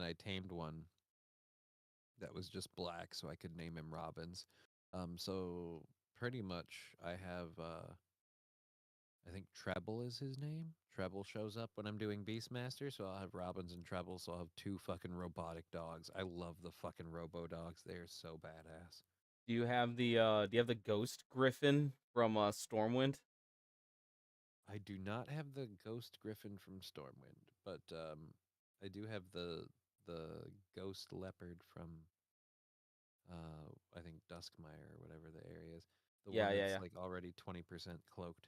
I tamed one that was just black so I could name him Robbins. So pretty much I have I think Treble is his name. Treble shows up when I'm doing Beastmaster, so I'll have Robbins and Treble, so I'll have 2 fucking robotic dogs. I love the fucking robo dogs. They are so badass. Do you have the Ghost Griffin from Stormwind? I do not have the Ghost Griffin from Stormwind, but I do have the Ghost Leopard from I think Duskmire or whatever the area is. The Yeah, one yeah, that's yeah. like already 20% cloaked.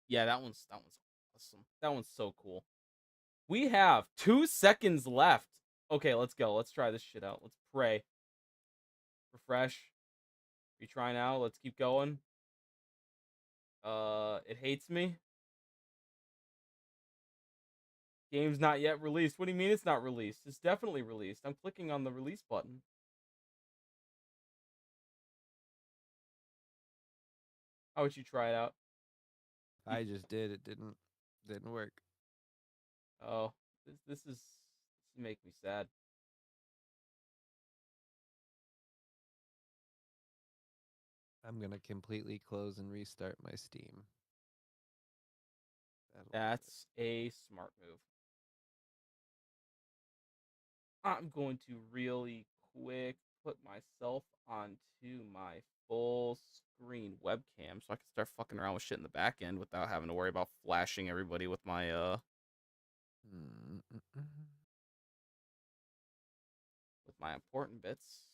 Yeah, that one's awesome. That one's so cool. We have 2 seconds left. Okay, let's go. Let's try this shit out. Let's pray. Refresh. You try now. Let's keep going. It hates me. Game's not yet released. What do you mean it's not released? It's definitely released. I'm clicking on the release button. How would you try it out? I just did. It didn't work. Oh, this is make me sad. I'm gonna completely close and restart my Steam. That'll do it. That's a smart move. I'm going to really quick put myself onto my full screen webcam so I can start fucking around with shit in the back end without having to worry about flashing everybody with my Mm-mm-mm. with my important bits.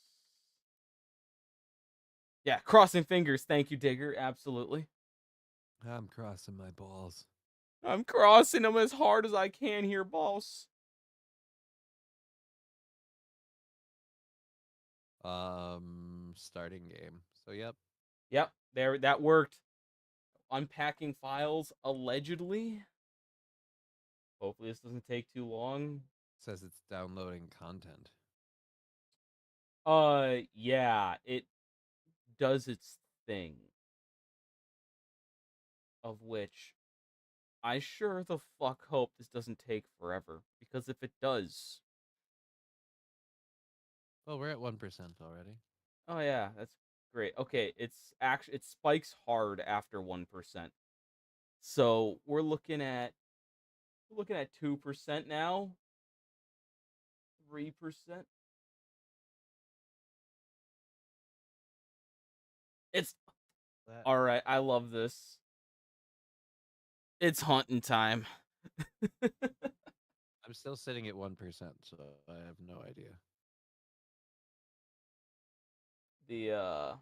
Yeah, crossing fingers. Thank you, Digger. Absolutely. I'm crossing my balls. I'm crossing them as hard as I can here, boss. Starting game. So yep. Yep, there that worked. Unpacking files allegedly. Hopefully this doesn't take too long. Says it's downloading content. Yeah, it does its thing. Of which I sure the fuck hope this doesn't take forever. Because if it does, Well, we're at 1% already. oh yeah, that's great. Okay, it spikes hard after 1%. So we're looking at 2% now. 3%. It's That all right. I love this. It's hunting time. I'm still sitting at 1%, so I have no idea. The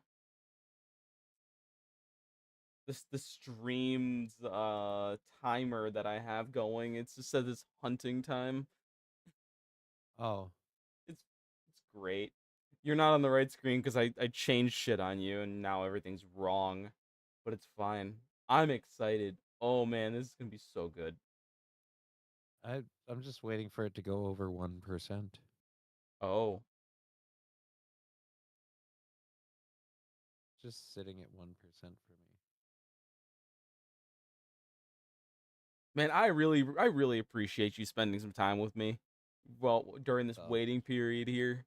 the stream's timer that I have going, it just says it's hunting time. Oh, It's great. You're not on the right screen because I changed shit on you and now everything's wrong. But it's fine. I'm excited. Oh man, this is gonna be so good. I'm just waiting for it to go over 1%. Oh. Just sitting at 1% for me. Man, I really appreciate you spending some time with me. Well, during this Oh, waiting period here.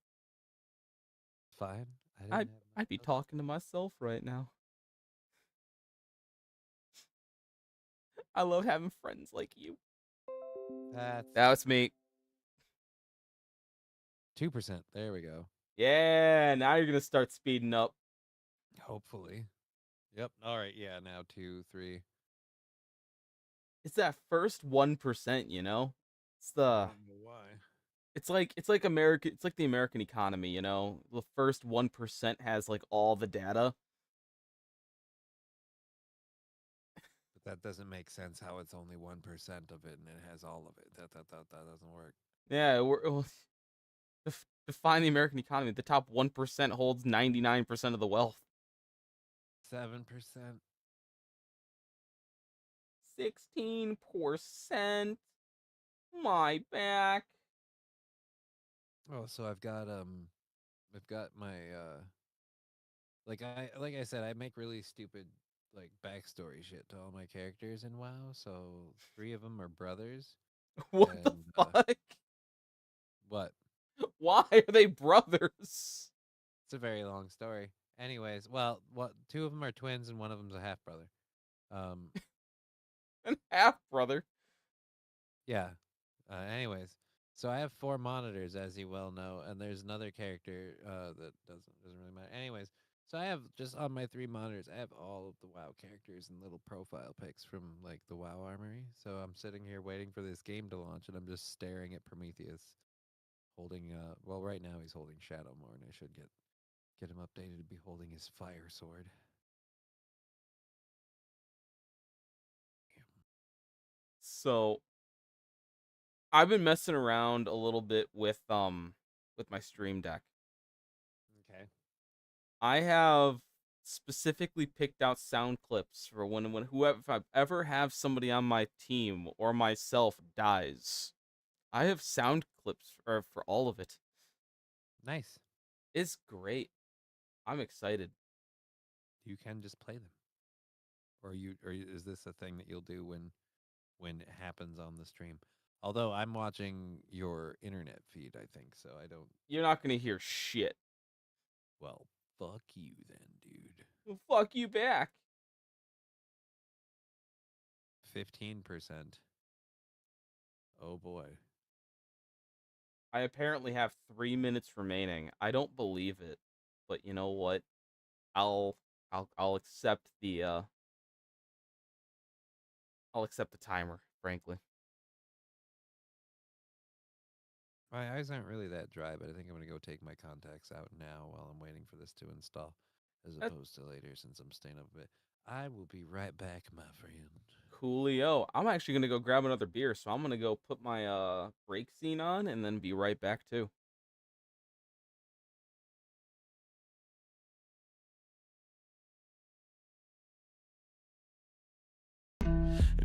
fine. I didn't I'd have I'd be much else. talking to myself right now. I love having friends like you. That's That's me. 2%. There we go. Yeah, now you're gonna start speeding up. Hopefully. Yep. All right. Yeah. Now 2, 3. It's that first 1%, you know? It's I the don't know why. it's like America it's like the American economy, you know? The first 1% has like all the data. But that doesn't make sense. How it's only 1% of it and it has all of it. That doesn't work. Yeah, define the American economy. The top 1% holds 99% of the wealth. 7%. 16%. My back. Oh, so I've got my like I said, I make really stupid like backstory shit to all my characters in WoW. So 3 of them are brothers, What the and fuck? what? Why are they brothers? It's a very long story. Anyways, well, what 2 of them are twins and one of them's a half brother. Um, And half brother. yeah. Anyways, so I have 4 monitors, as you well know, and there's another character that doesn't really matter. Anyways, so I have just on my 3 monitors, I have all of the WoW characters and little profile pics from like the WoW Armory. So I'm sitting here waiting for this game to launch, and I'm just staring at Prometheus, holding well, right now he's holding Shadowmourne. I should get him updated to be holding his fire sword. So I've been messing around a little bit with my stream deck. Okay. I have specifically picked out sound clips for when whoever if I ever have somebody on my team or myself dies. I have sound clips for all of it. Nice. It's great. I'm excited. You can just play them, or is this a thing that you'll do when it happens on the stream? Although I'm watching your internet feed, I think so. I don't. You're not gonna hear shit. Well, fuck you then, dude. Well, fuck you back. 15%. Oh boy. I apparently have 3 minutes remaining. I don't believe it, but you know what? I'll I'll accept the I'll accept the timer, frankly. My eyes aren't really that dry, but I think I'm gonna go take my contacts out now while I'm waiting for this to install. as That- opposed to later since I'm staying up a bit. I will be right back, my friend. Coolio. I'm actually gonna go grab another beer, so I'm gonna go put my break scene on and then be right back too.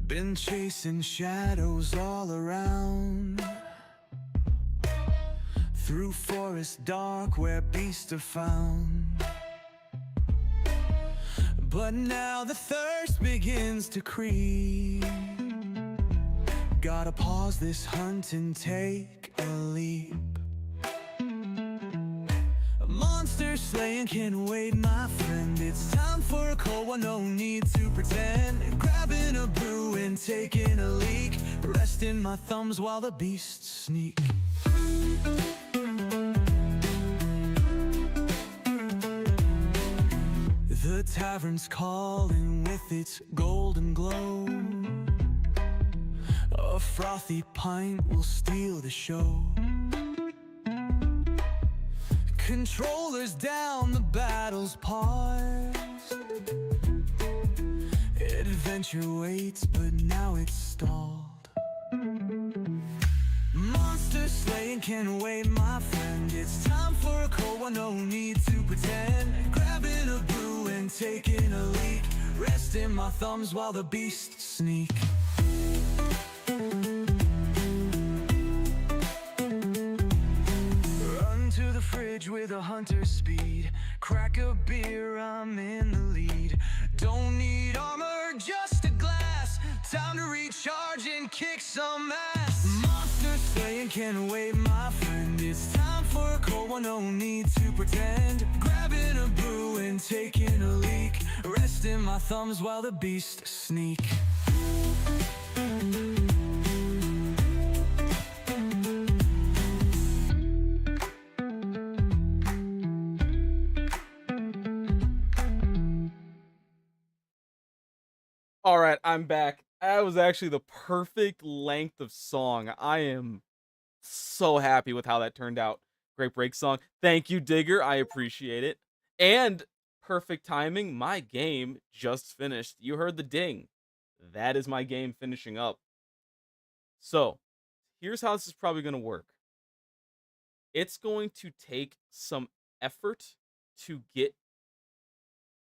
Been chasing shadows all around, through forests dark where beasts are found. But now the thirst begins to creep. Gotta pause this hunt and take a leap. Monster slaying can wait, my friend. It's time for a cold one, no need to pretend. Grabbing a brew and taking a leak, resting my thumbs while the beasts sneak. The tavern's calling with its golden glow. A frothy pint will steal the show. Controllers down, the battle's paused. Adventure waits, but now it's stalled. Monster slaying can wait, my friend. It's time for a cold one, no need to pretend. Grabbing a brew and taking a leak, resting my thumbs while the beasts sneak. Run to the fridge with a hunter's speed. Crack a beer, I'm in the lead. Don't need armor, just a glass. Time to recharge and kick some ass. Monster slaying can wait, my friend. It's time for a cold one, no need to pretend. Grabbing a brew and taking a leak, resting my thumbs while the beasts sneak. All right, I'm back. That was actually the perfect length of song. I am so happy with how that turned out. Great break song. Thank you, Digger. I appreciate it. And perfect timing. My game just finished. You heard the ding. That is my game finishing up. So, here's how this is probably going to work. It's going to take some effort to get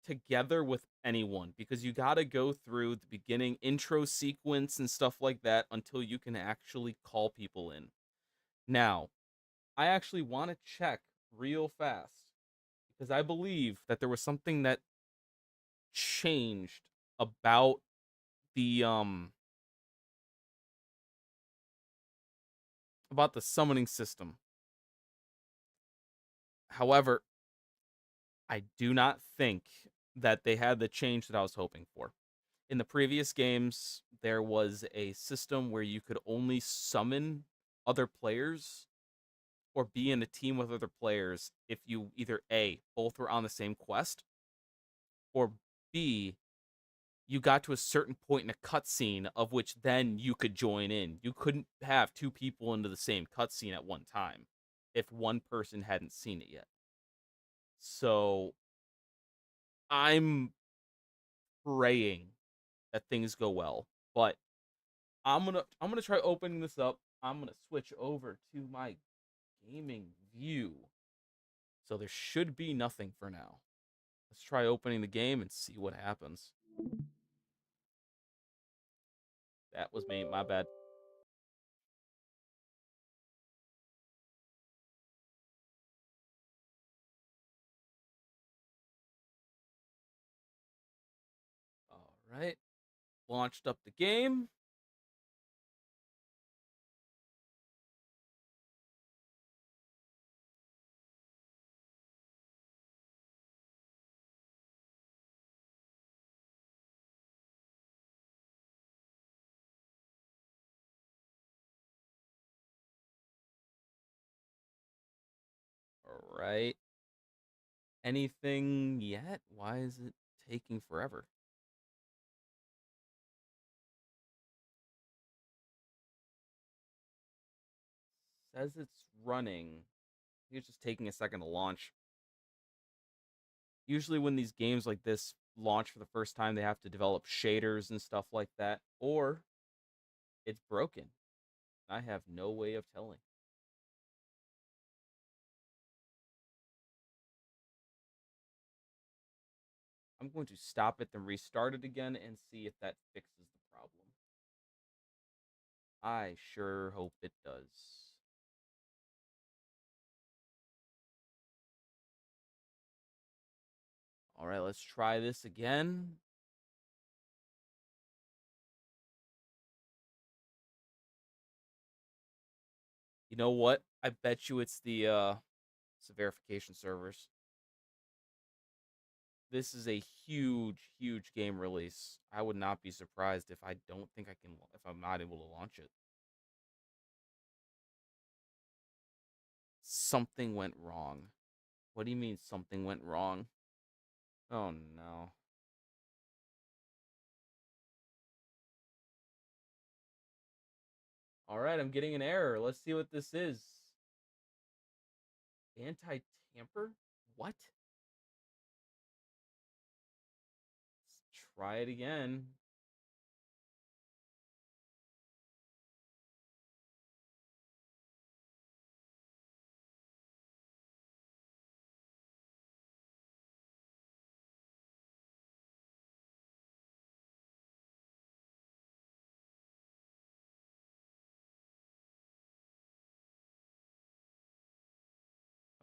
together with anyone because you got to go through the beginning intro sequence and stuff like that until you can actually call people in. Now, I actually want to check real fast because I believe that there was something that changed about the summoning system. However, I do not think that they had the change that I was hoping for. In the previous games, there was a system where you could only summon other players or be in a team with other players if you either A, both were on the same quest, or B, you got to a certain point in a cutscene of which then you could join in. You couldn't have two people into the same cutscene at one time if one person hadn't seen it yet. So I'm praying that things go well, but I'm gonna try opening this up. I'm gonna switch over to my gaming view. So there should be nothing for now. Let's try opening the game and see what happens. That was me, my bad. All right. Launched up the game. All right. Anything yet? Why is it taking forever? Says it's running. It's just taking a second to launch. Usually when these games like this launch for the first time, they have to develop shaders and stuff like that, or it's broken. I have no way of telling. I'm going to stop it, then restart it again and see if that fixes the problem. I sure hope it does. All right, let's try this again. You know what? I bet you it's the verification servers. This is a huge, huge game release. I would not be surprised if if I'm not able to launch it. Something went wrong. What do you mean something went wrong? Oh no. All right, I'm getting an error. Let's see what this is. Anti-tamper? What? Let's try it again.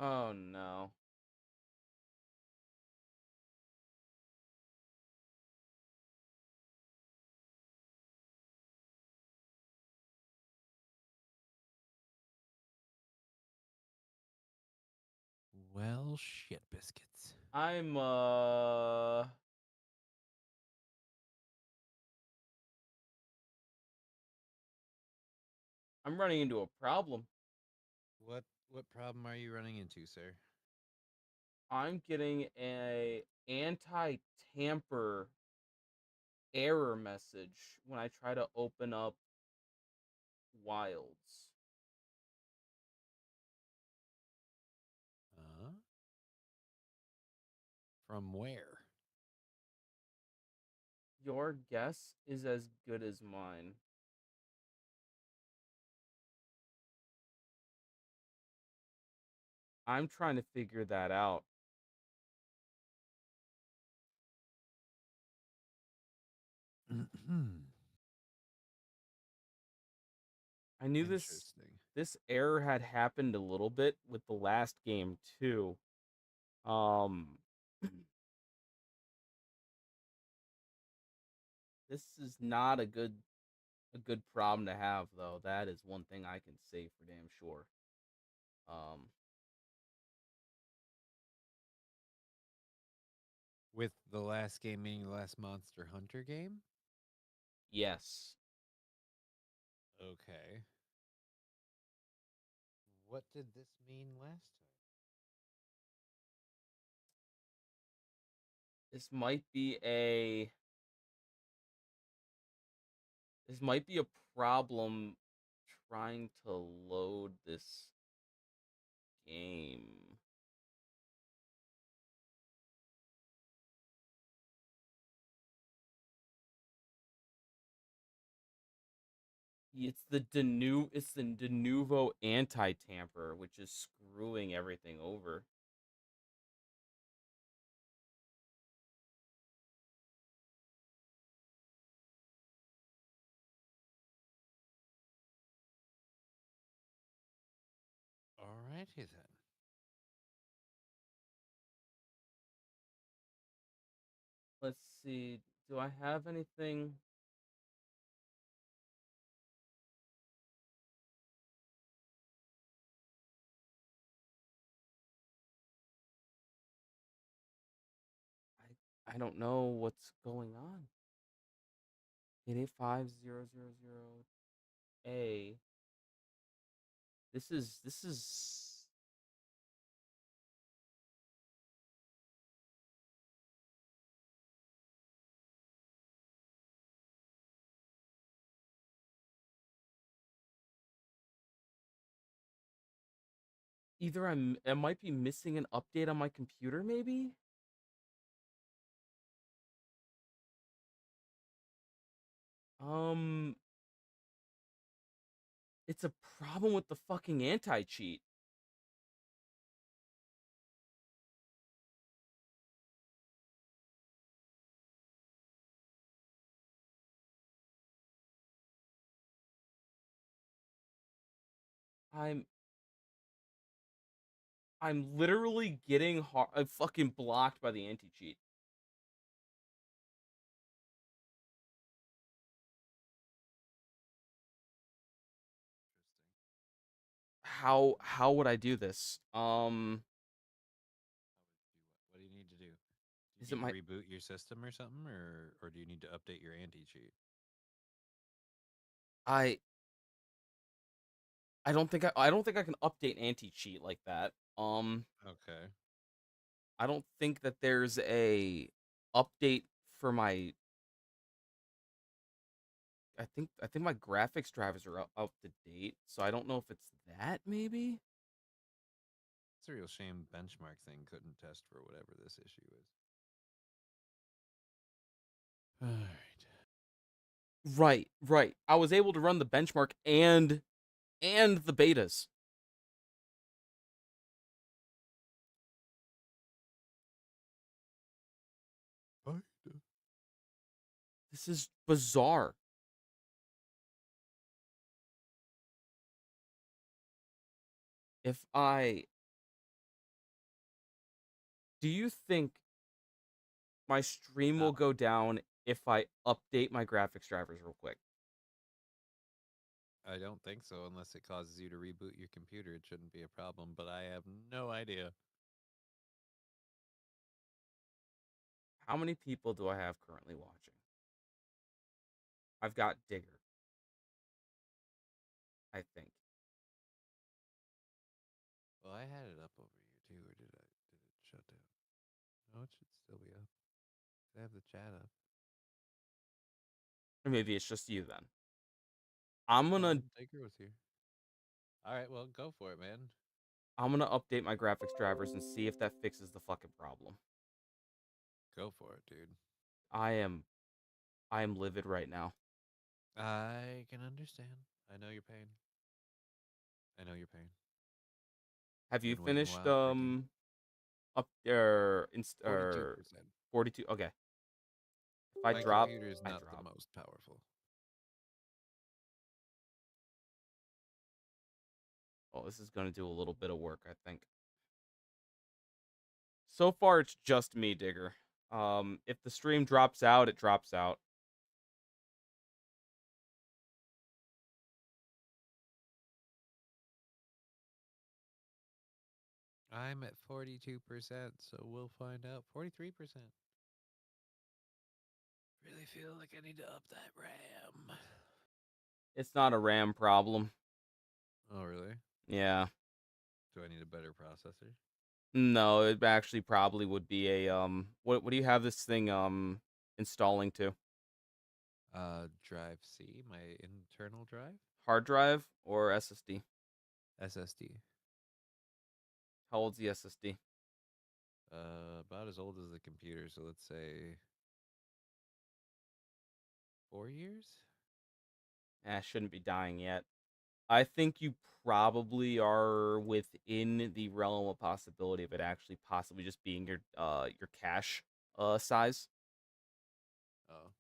Oh no. Well, shit biscuits. I'm running into a problem. What problem are you running into, sir? I'm getting a anti-tamper error message when I try to open up Wilds. From where? Your guess is as good as mine. I'm trying to figure that out. I knew Interesting. this error had happened a little bit with the last game too. This is not a good problem to have though. That is one thing I can say for damn sure. With the last game being the last Monster Hunter game? Yes. Okay. What did this mean last time? This might be a this might be a problem trying to load this game. It's the Denuvo anti-tamper, which is screwing everything over. Alrighty then. Let's see. Do I have anything? I don't know what's going on. 885000A. This is either I might be missing an update on my computer maybe? Um, it's a problem with the fucking anti-cheat. I'm I'm literally getting fucking blocked by the anti-cheat. How would I do this? What do you need to do? Do Is you it need to my reboot your system or something, or do you need to update your anti-cheat? I I don't think I can update anti-cheat like that. Okay. I don't think that there's a update for my I think my graphics drivers are up to date, so I don't know if it's that maybe. It's a real shame benchmark thing couldn't test for whatever this issue is. All right. Right. I was able to run the benchmark and the betas. This is bizarre. If I Do you think my stream will go down if I update my graphics drivers real quick? I don't think so, unless it causes you to reboot your computer. It shouldn't be a problem, but I have no idea. How many people do I have currently watching? I've got Digger, I think. Well, I had it up over here too, or did it shut down? No, it should still be up. I have the chat up. Or maybe it's just you then. I'm gonna Taker was here. All right, well, go for it, man. update my graphics drivers and see if that fixes the fucking problem. Go for it, dude. I am livid right now. I can understand. I know your pain. I know your pain. Have you Been waiting a finished while for it to- up there 42%. 42? Okay. If I My drop, computer is I not the drop. most powerful. Oh, this is gonna do a little bit of work, I think. So far, it's just me, Digger. If the stream drops out, it drops out. I'm at 42%, so we'll find out. 43%. Really feel like I need to up that RAM. It's not a RAM problem. Oh, really? Yeah. Do I need a better processor? No, it actually probably would be a what do you have this thing installing to? Drive C, my internal drive? Hard drive or SSD? SSD. How old's the SSD? About as old as the computer, so let's say 4 years? Shouldn't be dying yet. I think you probably are within the realm of possibility of it actually possibly just being your cache size. Oh.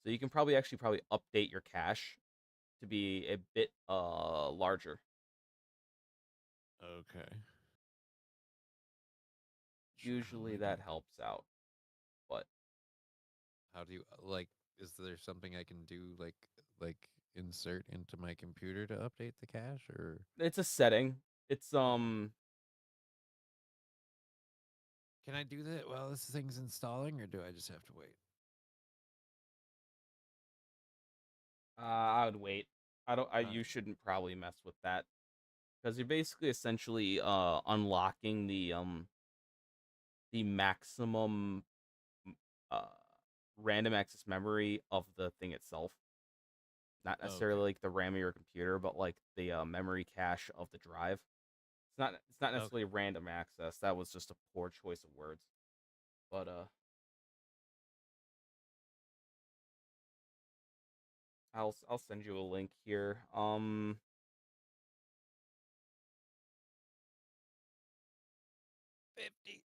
So you can probably update your cache to be a bit larger. Okay. Usually that helps out. But How do you like? Is there something I can do like insert into my computer to update the cache, or it's a setting. It's can I do that while this thing's installing, or do I just have to wait? I would wait. You Alright. shouldn't probably mess with that because you're basically essentially unlocking the maximum uh random access memory of the thing itself. Not necessarily Okay. like the RAM of your computer, but like the memory cache of the drive. It's not Okay. necessarily random access. That was just a poor choice of words. But I'll send you a link here. 50.